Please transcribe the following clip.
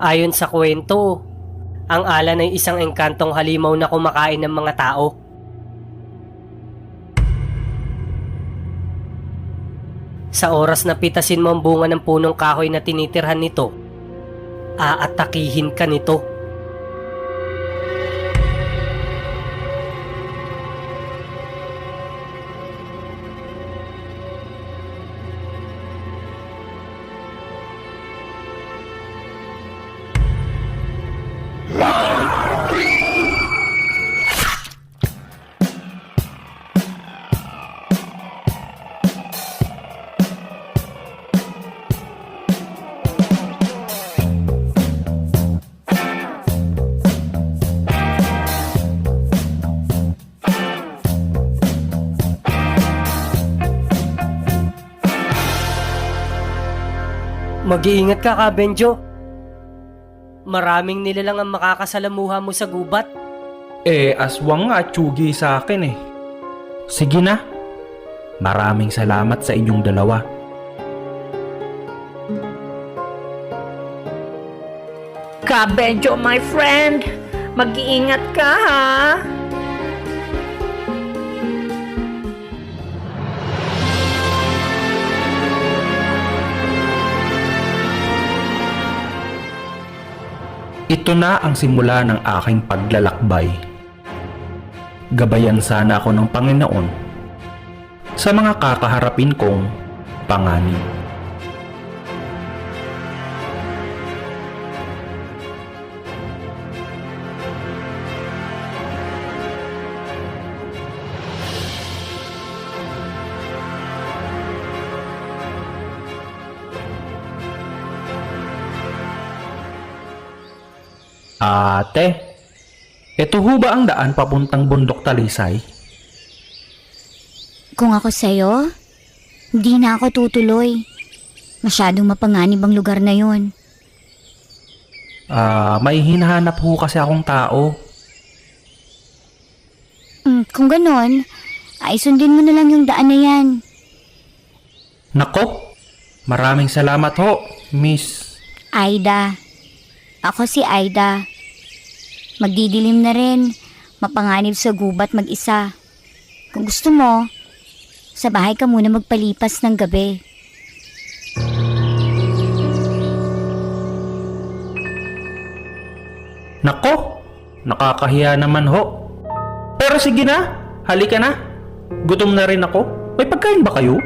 Ayon sa kwento, ang alan ay isang engkantong halimaw na kumakain ng mga tao. Sa oras na pitasin mo ang bunga ng punong kahoy na tinitirhan nito, aatakihin ka nito. Mag-iingat ka, Benjo. Maraming nilalang ang makakasalamuha mo sa gubat. Aswang nga tsugi sa akin eh. Sige na. Maraming salamat sa inyong dalawa. Benjo, my friend, mag-iingat ka ha. Ito na ang simula ng aking paglalakbay. Gabayan sana ako ng Panginoon sa mga kakaharapin kong panganib. Ate, ito ho ba ang daan papuntang Bundok Talisay? Kung ako sa'yo, hindi na ako tutuloy. Masyadong mapanganib ang lugar na yon. May hinahanap ho kasi akong tao. Kung ganon, ay sundin mo na lang yung daan na yan. Nako, maraming salamat ho, Miss. Aida. Ako si Aida. Magdidilim na rin. Mapanganib sa gubat mag-isa. Kung gusto mo, sa bahay ka muna magpalipas ng gabi. Nako, nakakahiya naman ho. Pero sige na, halika na. Gutom na rin ako. May pagkain ba kayo?